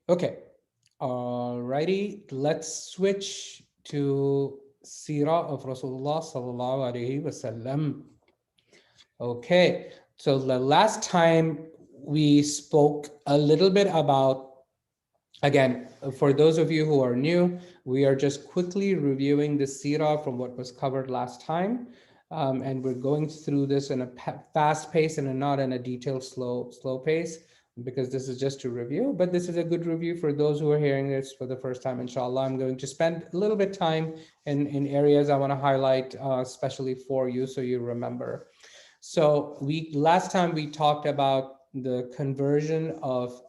Okay, alrighty, let's switch to Seerah of Rasulullah sallallahu alaihi wasallam. Okay, so the last time we spoke a little bit about, again, for those of you who are new, we are just quickly reviewing the Seerah from what was covered last time. And we're going through this in a fast pace and not in a detailed, slow pace, because this is just a review. But this is a good review for those who are hearing this for the first time. Inshallah, I'm going to spend a little bit time in areas I want to highlight, especially for you, so you remember. So last time we talked about the conversion of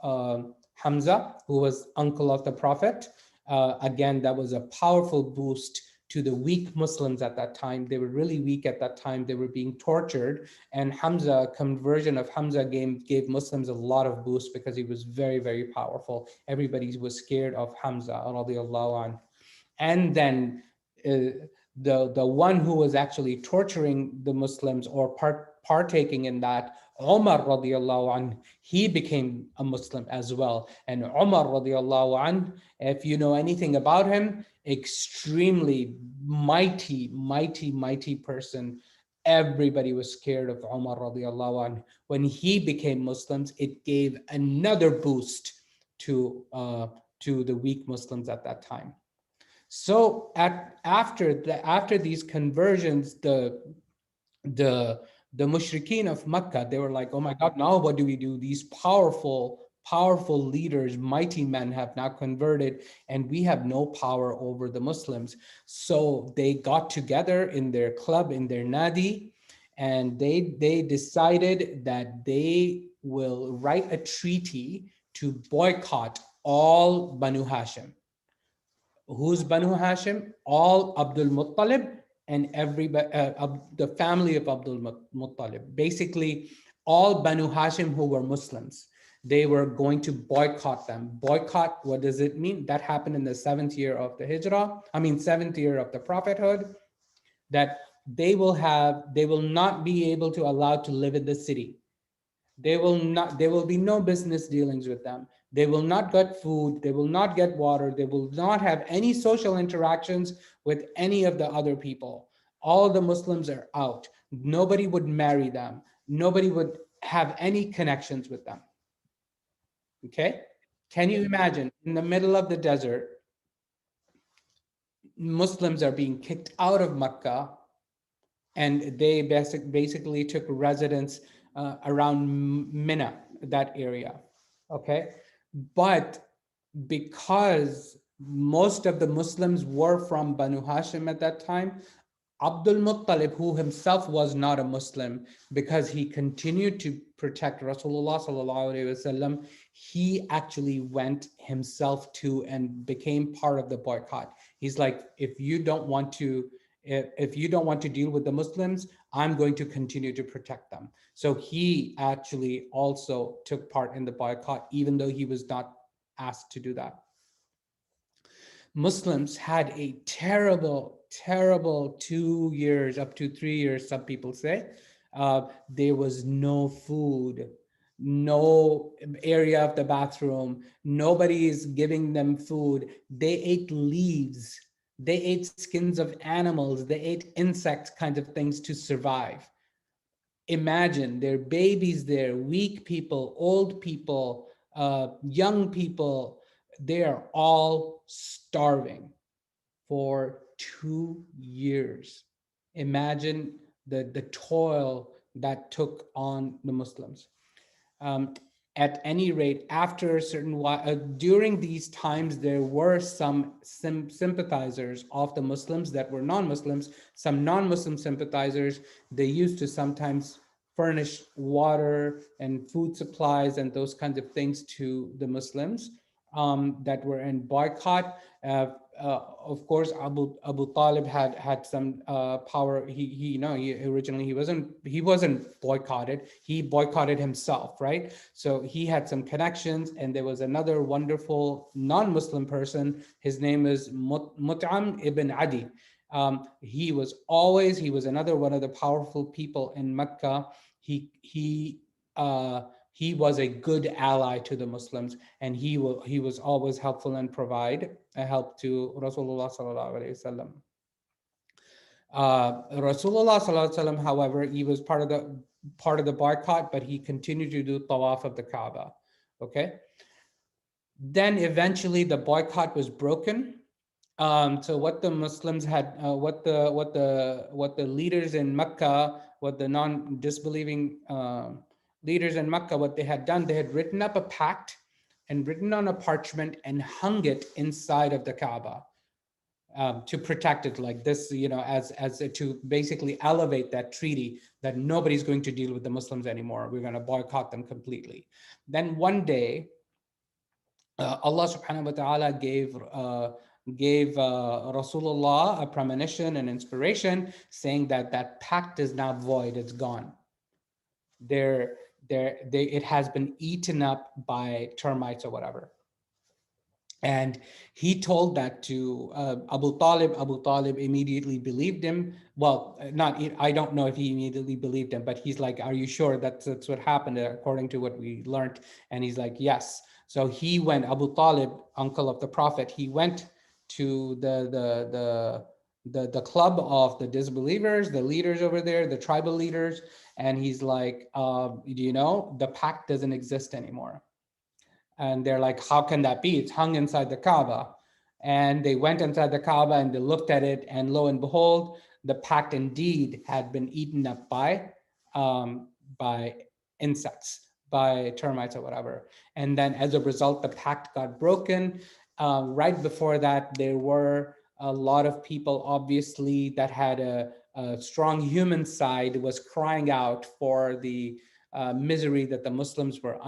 Hamza, who was uncle of the Prophet. Again, that was a powerful boost to the weak Muslims at that time. They were really weak at that time. They were being tortured. And Hamza, conversion of Hamza gave Muslims a lot of boost because he was very, very powerful. Everybody was scared of Hamza, radiallahu anh. And then the one who was actually torturing the Muslims or partaking in that, Umar radiallahu anh, he became a Muslim as well. And Umar radiallahu anh, if you know anything about him, extremely mighty person. Everybody was scared of Umar radiallahu anh. When he became Muslims, it gave another boost to the weak Muslims at that time. So after these conversions, the the mushrikeen of Mecca, they were like, oh my God, now what do we do? These powerful leaders, mighty men have now converted, and we have no power over the Muslims. So they got together in their club, in their nadi, and they decided that they will write a treaty to boycott all Banu Hashim. Who's Banu Hashim? All Abdul Muttalib and the family of Abdul Muttalib. Basically, all Banu Hashim who were Muslims. They were going to boycott them. Boycott, what does it mean? That happened in the 7th year of the Hijrah. 7th year of the prophethood. That they will not be able to allow to live in the city. There will be no business dealings with them. They will not get food. They will not get water. They will not have any social interactions with any of the other people. All the Muslims are out. Nobody would marry them. Nobody would have any connections with them. Okay? Can you imagine in the middle of the desert, Muslims are being kicked out of Mecca, and they basically took residence around Mina, that area. Okay, but because most of the Muslims were from Banu Hashim at that time, Abdul Muttalib, who himself was not a Muslim, because he continued to protect Rasulullah sallallahu alaihi wasallam, he actually went himself to and became part of the boycott. He's like, if you don't want to deal with the Muslims, I'm going to continue to protect them. So he actually also took part in the boycott, even though he was not asked to do that. Muslims had a terrible 2 years, up to 3 years, some people say. There was no food, no area of the bathroom, nobody is giving them food. They ate leaves, they ate skins of animals, they ate insect kinds of things to survive. Imagine their babies there, weak people, old people, young people, they are all starving for 2 years. Imagine the toil that took on the Muslims. At any rate, after a certain while, during these times, there were some sympathizers of the Muslims that were non-Muslims, some non-Muslim sympathizers. They used to sometimes furnish water and food supplies and those kinds of things to the Muslims that were in boycott. Of course, Abu Talib had some power. He originally he wasn't boycotted. He boycotted himself, right? So he had some connections, and there was another wonderful non-Muslim person. His name is Mut'am ibn Adi. He was another one of the powerful people in Mecca. He he was a good ally to the Muslims, and he was always helpful and provide a help to Rasulullah sallallahu alaihi wasallam. Rasulullah sallallahu alaihi wasallam, however, he was part of the boycott, but he continued to do tawaf of the Kaaba. Okay. Then eventually the boycott was broken. So what the Muslims had, what the leaders in Mecca, what the non-disbelieving leaders in Mecca, what they had done, they had written up a pact and written on a parchment and hung it inside of the Kaaba, to protect it, like this, as to basically elevate that treaty that nobody's going to deal with the Muslims anymore. We're going to boycott them completely. Then one day, Allah subhanahu wa ta'ala gave Rasulullah a premonition and inspiration, saying that that pact is now void, it's gone. It has been eaten up by termites or whatever. And he told that to Abu Talib. Abu Talib immediately believed him. Well, I don't know if he immediately believed him, but he's like, are you sure that's what happened according to what we learned? And he's like, yes. So he went, Abu Talib, uncle of the Prophet, he went to the club of the disbelievers, the leaders over there, the tribal leaders. And he's like, the pact doesn't exist anymore. And they're like, how can that be? It's hung inside the Kaaba. And they went inside the Kaaba and they looked at it, and lo and behold, the pact indeed had been eaten up by insects, by termites or whatever. And then as a result, the pact got broken. Right before that, there were a lot of people, obviously, that had a strong human side, was crying out for the misery that the Muslims were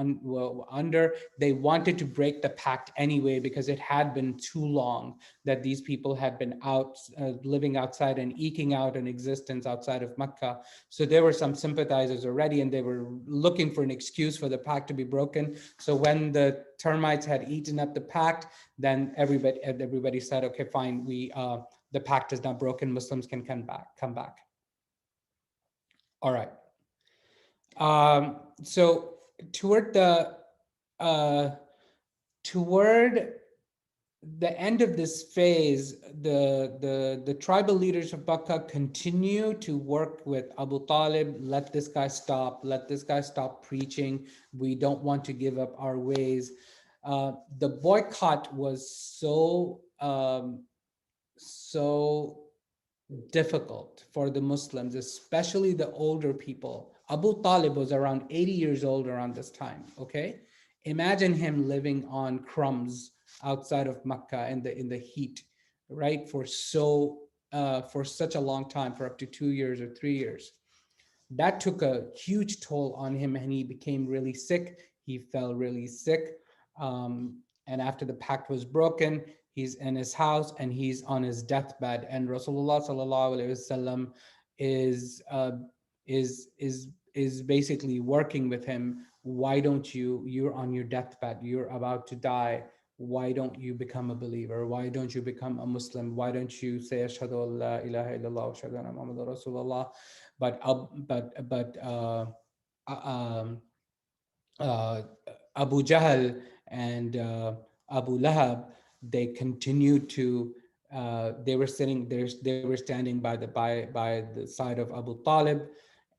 under. They wanted to break the pact anyway, because it had been too long that these people had been out, living outside and eking out an existence outside of Mecca. So there were some sympathizers already, and they were looking for an excuse for the pact to be broken. So when the termites had eaten up the pact, then everybody said, okay, fine, the pact is not broken, Muslims can come back. All right. So toward the end of this phase, the tribal leaders of Makkah continue to work with Abu Talib. Let this guy stop preaching. We don't want to give up our ways. The boycott was so difficult for the Muslims, especially the older people. Abu Talib was around 80 years old around this time. Okay, imagine him living on crumbs outside of Mecca in the heat, right? For such a long time, for up to 2 years or 3 years. That took a huge toll on him, and he became really sick. He fell really sick. And after the pact was broken, he's in his house and he's on his deathbed. And Rasulullah sallallahu alaihi wasallam is basically working with him. Why don't you're on your deathbed, you're about to die. Why don't you become a believer? Why don't you become a Muslim? Why don't you say ashhadu an la ilaha illallah wa ashhadu anna Muhammadur Rasulullah? But um, Abu Jahl and Abu Lahab, they continued to. They were sitting there. They were standing by the side of Abu Talib,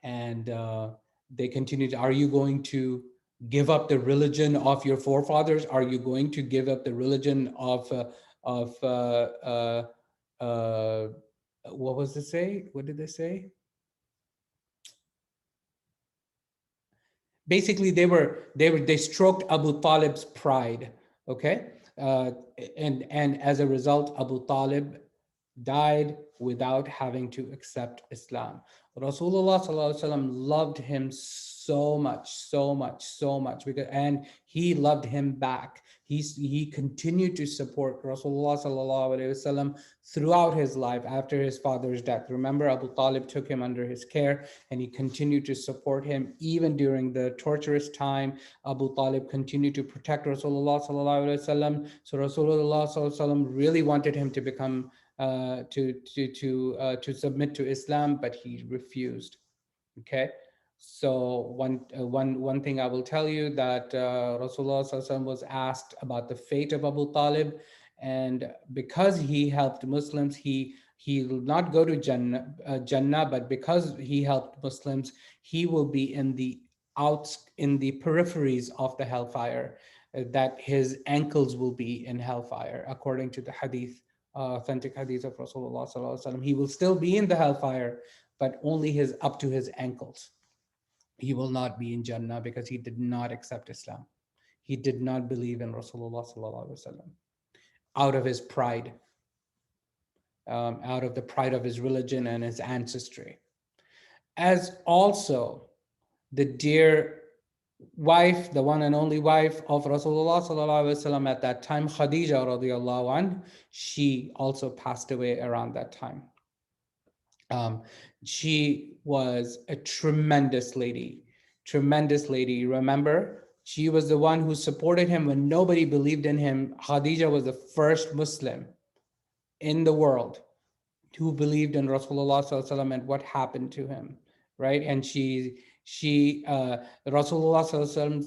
and they continued. Are you going to give up the religion of your forefathers? Are you going to give up the religion of what was it say? What did they say? Basically they stroked Abu Talib's pride. Okay. And as a result, Abu Talib died without having to accept Islam. Rasulullah sallallahu alaihi wasallam loved him so much, and he loved him back. He continued to support Rasulullah sallallahu alaihi wasallam throughout his life after his father's death. Remember, Abu Talib took him under his care, and he continued to support him even during the torturous time. Abu Talib continued to protect Rasulullah sallallahu alaihi wasallam. So Rasulullah sallallahu alaihi wasallam really wanted him to become to submit to Islam, but he refused. Okay, So one thing I will tell you that Rasulullah Sallallahu Alaihi Wasallam was asked about the fate of Abu Talib, and because he helped Muslims, he will not go to Jannah, but because he helped Muslims, he will be in the outs in the peripheries of the hellfire. That his ankles will be in hellfire, according to the hadith, authentic hadith of Rasulullah Sallallahu Alaihi Wasallam. He will still be in the hellfire, but only his up to his ankles. He will not be in Jannah because he did not accept Islam. He did not believe in Rasulullah Sallallahu Alaihi Wasallam out of his pride, out of the pride of his religion and his ancestry. As also the dear wife, the one and only wife of Rasulullah Sallallahu Alaihi Wasallam at that time, Khadija radiallahu anh, she also passed away around that time. She was a tremendous lady, tremendous lady. Remember, she was the one who supported him when nobody believed in him. Khadija was the first Muslim in the world who believed in Rasulullah Sallallahu Alaihi Wasallam and what happened to him, right? And Rasulullah Sallallahu Alaihi Wasallam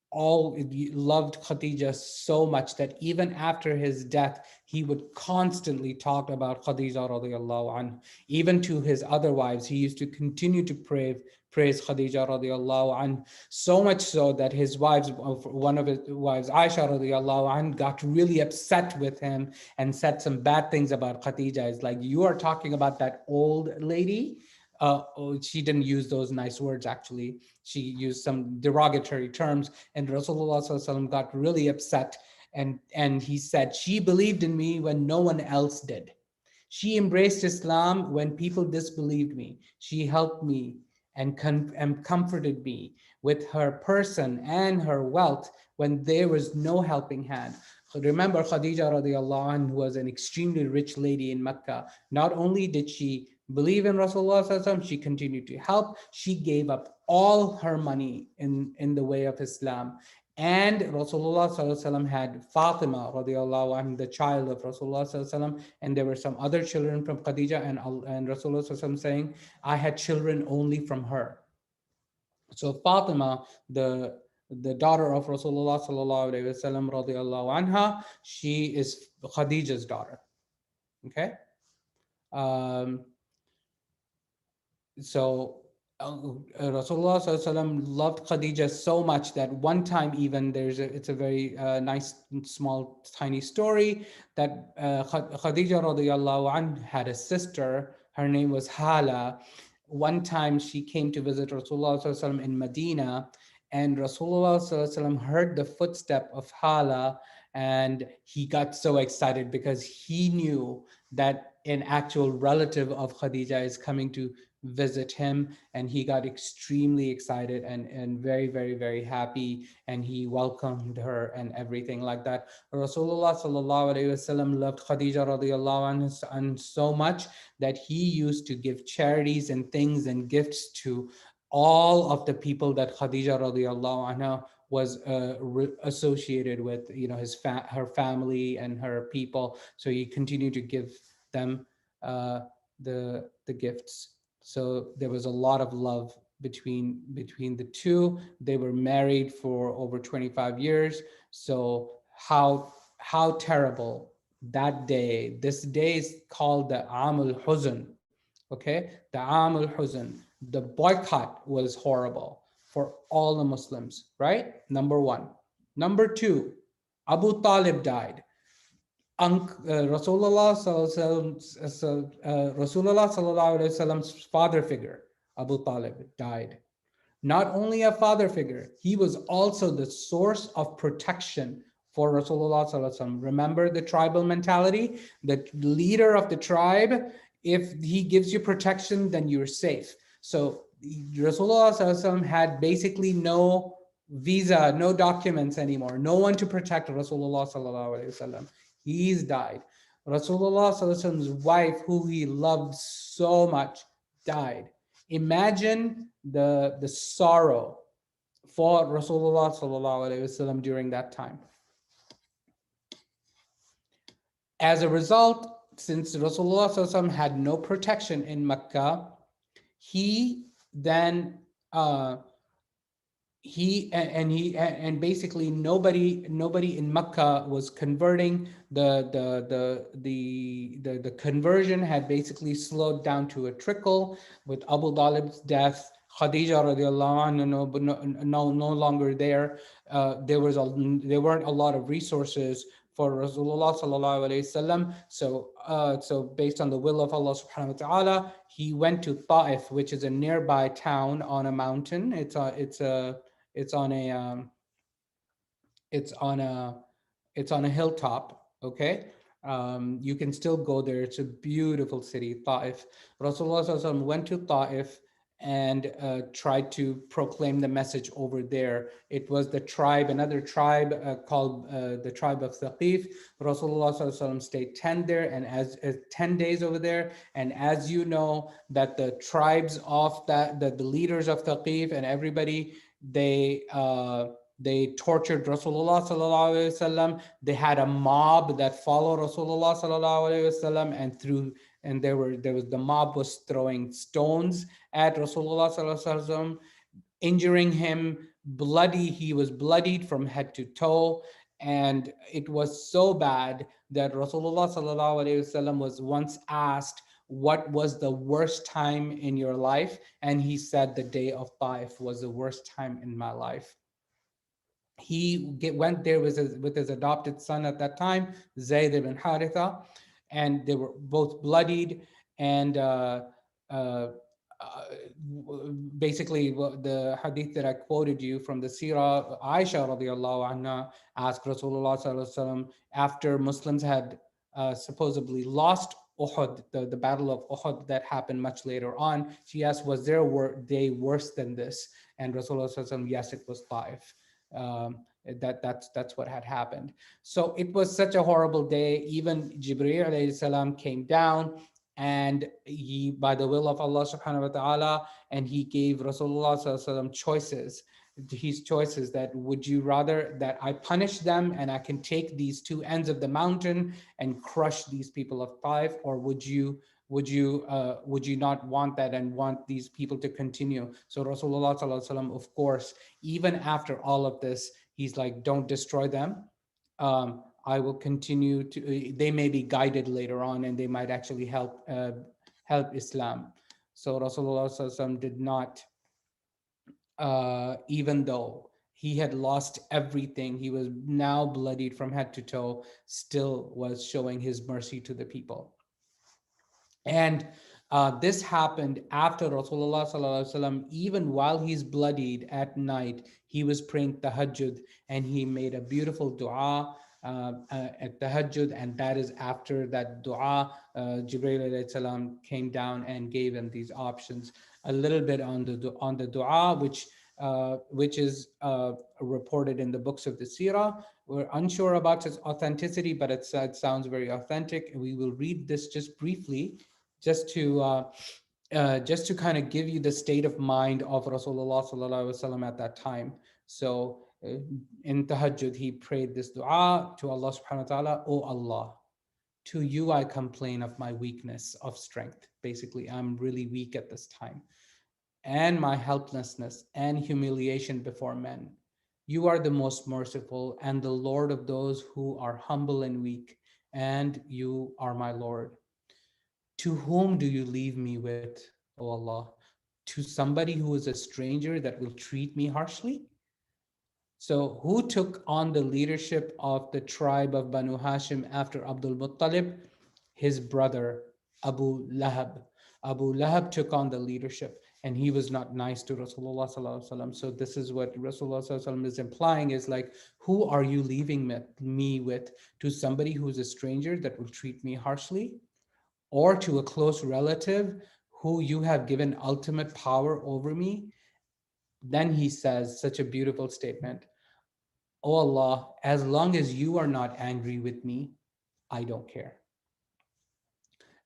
all loved Khadija so much that even after his death, he would constantly talk about Khadija radiallahu anhu. Even to his other wives, he used to continue to praise Khadija radiallahu anhu, so much so that his wives, one of his wives, Aisha radiallahu anhu, got really upset with him and said some bad things about Khadija. It's like, you are talking about that old lady. She didn't use those nice words, actually. She used some derogatory terms, and Rasulullah Sallallahu Alaihi Wasallam got really upset. And he said, she believed in me when no one else did. She embraced Islam when people disbelieved me. She helped me and comforted me with her person and her wealth when there was no helping hand. Remember, Khadija radiallahu anha was an extremely rich lady in Mecca. Not only did she believe in Rasulullah Sallallahu Alaihi Wasallam, she continued to help. She gave up all her money in the way of Islam. And Rasulullah Sallallahu Alaihi Wasallam had Fatima radiallahu anha, the child of Rasulullah Sallallahu Alaihi Wasallam, and there were some other children from Khadija, and Rasulullah Sallallahu Alaihi Wasallam saying, I had children only from her. So Fatima, the daughter of Rasulullah Sallallahu Alaihi Wasallam radiallahu anha, she is Khadija's daughter. Okay. Um, so Rasulullah Sallallahu Alaihi Wasallam loved Khadija so much that one time, even it's a very nice, small, tiny story that Khadija radiallahu anh had a sister. Her name was Hala. One time she came to visit Rasulullah Sallallahu Alaihi Wasallam in Medina, and Rasulullah Sallallahu Alaihi Wasallam heard the footstep of Hala, and he got so excited because he knew that an actual relative of Khadija is coming to visit him, and he got extremely excited and very, very, very happy, and he welcomed her and everything like that. Rasulullah sallallahu alaihi wasallam loved Khadija radiallahu anha so much that he used to give charities and things and gifts to all of the people that Khadija radiallahu anha was associated with, her family and her people. So he continued to give them the gifts. So there was a lot of love between the two. They were married for over 25 years. So how terrible that day. This day is called the Amul Huzn. Okay, the Amul Huzn. The boycott was horrible for all the Muslims, right? Number one. Number two, Abu Talib died. Rasulullah Sallallahu Alaihi Wasallam's father figure, Abu Talib, died. Not only a father figure, he was also the source of protection for Rasulullah Sallallahu Alaihi Wasallam. Remember the tribal mentality? The leader of the tribe, if he gives you protection, then you're safe. So Rasulullah Sallallahu Alaihi Wasallam had basically no visa, no documents anymore, no one to protect Rasulullah Sallallahu Alaihi Wasallam. He's died. Rasulullah Sallallahu Alaihi Wasallam's wife, who he loved so much, died. Imagine the sorrow for Rasulullah Sallallahu Alaihi Wasallam during that time. As a result, since Rasulullah Sallallahu Alaihi Wasallam had no protection in Mecca, he then uh, and basically nobody in Mecca was converting. The conversion had basically slowed down to a trickle with Abu Talib's death. Khadija radiallahu anha, no longer there. There weren't a lot of resources for Rasulullah sallallahu alaihi wasallam. So based on the will of Allah subhanahu wa taala, he went to Ta'if, which is a nearby town on a mountain. It's on a it's on a it's on a hilltop. Okay, you can still go there. It's a beautiful city, Ta'if. Rasulullah sallallahu alaihi wasallam went to Ta'if and tried to proclaim the message over there. It was the tribe, another tribe called the tribe of Thaqif. Rasulullah sallallahu alaihi wasallam stayed 10 there, and as 10 days over there. And as you know, that the tribes of the leaders of Thaqif and everybody, they tortured Rasulullah sallallahu alaihi wasallam. They had a mob that followed Rasulullah sallallahu alaihi wasallam, and there was the mob was throwing stones at Rasulullah sallallahu alaihi wasallam, injuring him. He was bloodied from head to toe, and it was so bad that Rasulullah sallallahu alaihi wasallam was once asked, what was the worst time in your life? And he said, the day of Taif was the worst time in my life. Went there with his adopted son at that time, Zayd ibn Haritha, and they were both bloodied. And uh, uh, basically, the hadith that I quoted you from the Seerah, Aisha radiallahu anha asked Rasulullah sallallahu alaihi wasallam, after Muslims had supposedly lost Uhud, the battle of Uhud that happened much later on. She asked, was there a day worse than this? And Rasulullah sallallahu alaihi wasallam, yes, it was Taif. That's what had happened. So it was such a horrible day. Even Jibreel alayhi salam came down, and he, by the will of Allah subhanahu wa ta'ala, and he gave Rasulullah sallallahu alaihi wasallam choices. His choices, that would you rather that I punish them and I can take these two ends of the mountain and crush these people of Taif, or would you not want that and want these people to continue? So Rasulullah sallallahu alaihi wasallam, of course, even after all of this, he's like, don't destroy them. I will continue to. They may be guided later on, and they might actually help Islam. So Rasulullah sallallahu alaihi wasallam did not, even though he had lost everything, he was now bloodied from head to toe, still was showing his mercy to the people. And this happened after Rasulullah sallallahu alaihi wasallam, even while he's bloodied at night, he was praying tahajjud, and he made a beautiful dua at tahajjud, and that is after that dua, Jibreel alayhi salam came down and gave him these options. A little bit on the dua, which is reported in the books of the Seerah. We're unsure about its authenticity, but it sounds very authentic. And we will read this just briefly, just to kind of give you the state of mind of Rasulullah sallallahu alaihi wasallam at that time. So in tahajjud, he prayed this dua to Allah subhanahu wa ta'ala: "O Allah, to you I complain of my weakness of strength." Basically, I'm really weak at this time, and my helplessness and humiliation before men. You are the most merciful and the Lord of those who are humble and weak, and you are my Lord. To whom do you leave me with, O Allah? To somebody who is a stranger that will treat me harshly? So, who took on the leadership of the tribe of Banu Hashim after Abdul Muttalib? His brother, Abu Lahab. Abu Lahab took on the leadership, and he was not nice to Rasulullah sallallahu alaihi wasallam. So this is what Rasulullah sallallahu alaihi wasallam is implying, is like, who are you leaving me with? To somebody who's a stranger that will treat me harshly, or to a close relative who you have given ultimate power over me? Then he says such a beautiful statement: "O Allah, as long as you are not angry with me, I don't care.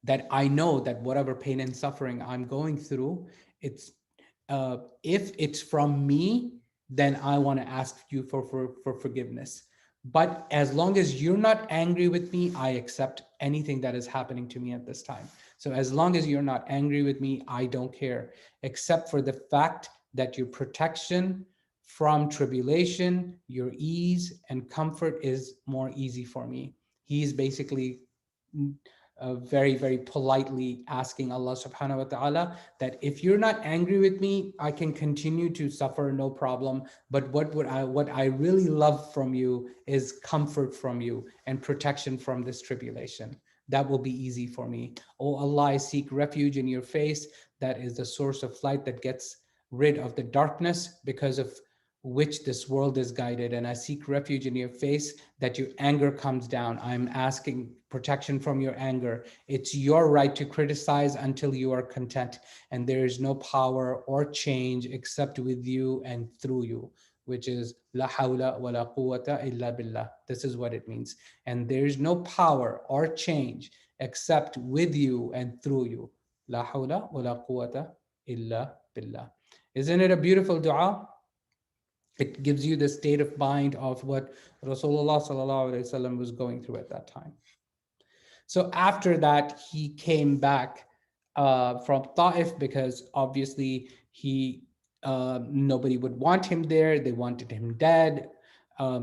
That I know that whatever pain and suffering I'm going through, it's if it's from me, then I want to ask you for forgiveness. But as long as you're not angry with me, I accept anything that is happening to me at this time. So as long as you're not angry with me, I don't care, except for the fact that your protection from tribulation, your ease and comfort is more easy for me. He's basically very, very politely asking Allah subhanahu wa ta'ala that if you're not angry with me, I can continue to suffer, no problem. But what I really love from you is comfort from you and protection from this tribulation. That will be easy for me. Oh Allah, I seek refuge in your face. That is the source of light that gets rid of the darkness because of which this world is guided. And I seek refuge in your face that your anger comes down. I'm asking protection from your anger. It's your right to criticize until you are content. And there is no power or change except with you and through you, which is la hawla wa la quwwata illa billah. This is what it means. And there is no power or change except with you and through you. La hawla wa la quwwata illa billah. Isn't it a beautiful dua? It gives you the state of mind of what Rasulullah sallallahu alaihi wasallam was going through at that time. So after that, he came back from Ta'if because obviously he nobody would want him there. They wanted him dead.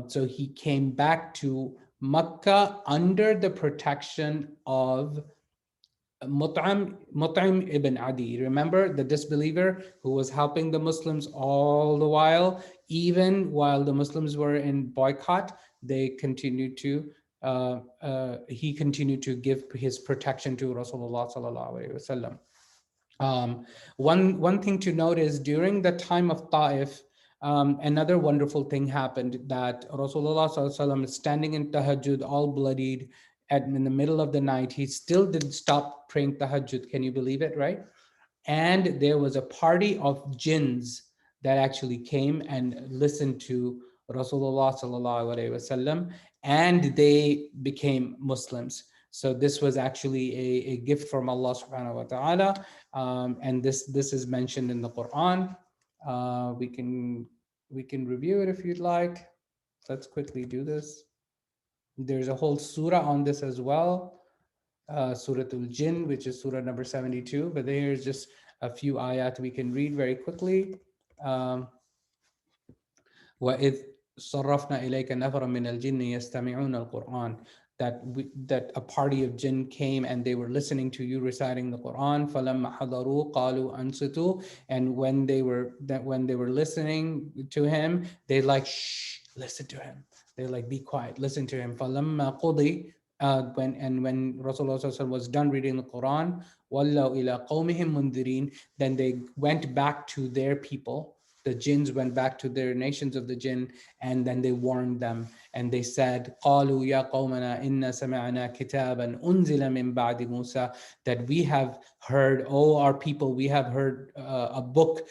So he came back to Mecca under the protection of Mut'im ibn Adi. Remember the disbeliever who was helping the Muslims all the while, even while the Muslims were in boycott, they continued to he continued to give his protection to Rasulullah sallallahu alaihi wasallam. One thing to note is during the time of Ta'if, another wonderful thing happened that Rasulullah sallallahu alaihi wasallam is standing in tahajjud, all bloodied, in the middle of the night. He still didn't stop praying tahajjud. Can you believe it, right? And there was a party of jinns that actually came and listened to Rasulullah sallallahu alaihi wasallam, and they became Muslims. So this was actually a gift from Allah subhanahu wa ta'ala, and this is mentioned in the Quran. We can review it if you'd like. Let's quickly do this. There's a whole surah on this as well, Surah Al-Jinn, which is surah number 72. But there's just a few ayat we can read very quickly. وَإِذْ صَرَّفْنَا إِلَيْكَ نَفَرًا مِنَ الْجِنِّ يَسْتَمِعُونَ الْقُرْآنَ. That a party of jinn came and they were listening to you reciting the Quran. فَلَمَّا حَضَرُوا قَالُوا أَنصِتُوا. And when they were listening to him, they like, shh, listen to him. They're like, be quiet, listen to him. فَلَمَّا قُضِي. When Rasulullah was done reading the Quran, وَاللَّهُ إِلَىٰ قَوْمِهِمْ مُنذِرِينَ. Then they went back to their people. The jinns went back to their nations of the jinn, and then they warned them, and they said, قَالُوا يَا قَوْمَنَا إِنَّا سَمِعْنَا كِتَابًا أُنزِلَ مِن بَعْدِ مُوسَى. That we have heard, oh our people, we have heard a book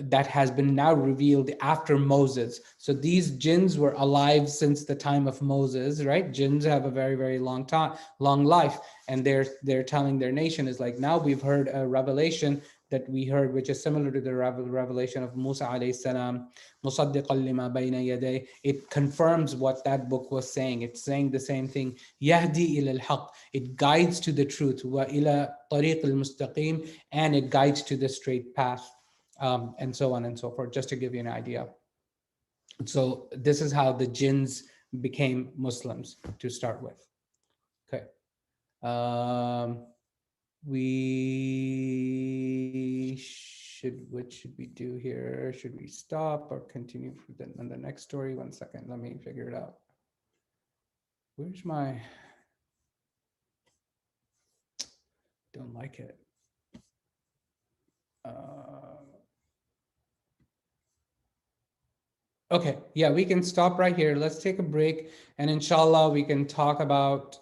that has been now revealed after Moses. So these jinns were alive since the time of Moses, right? Jinns have a very, very long life, and they're telling their nation is like, now we've heard a revelation that we heard, which is similar to the revelation of Musa alayhi salam, مُصَدِّقًا لِمَا بَيْنَ يَدَيْهِ. It confirms what that book was saying. It's saying the same thing. يَهْدِي إِلَى الْحَقِّ. It guides to the truth. وَإِلَى طَرِيقِ الْمُسْتَقِيمِ. And it guides to the straight path. And so on and so forth, just to give you an idea. So this is how the jinns became Muslims to start with. Okay. What should we do here? Should we stop or continue on the next story? 1 second, let me figure it out. Where's my, don't like it. Okay, yeah, we can stop right here. Let's take a break, and inshallah we can talk about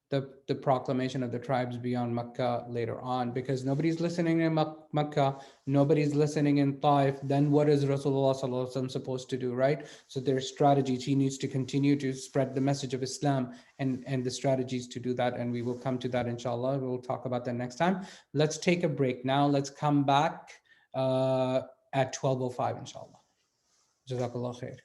the proclamation of the tribes beyond Mecca later on, because nobody's listening in Mecca, nobody's listening in Taif. Then what is Rasulullah sallallahu alaihi wasallam supposed to do, right? So there's strategies. He needs to continue to spread the message of Islam, and the strategies to do that, and we will come to that inshallah. We'll talk about that next time. Let's take a break now. Let's come back at 12:05 inshallah. Jazakallah khair.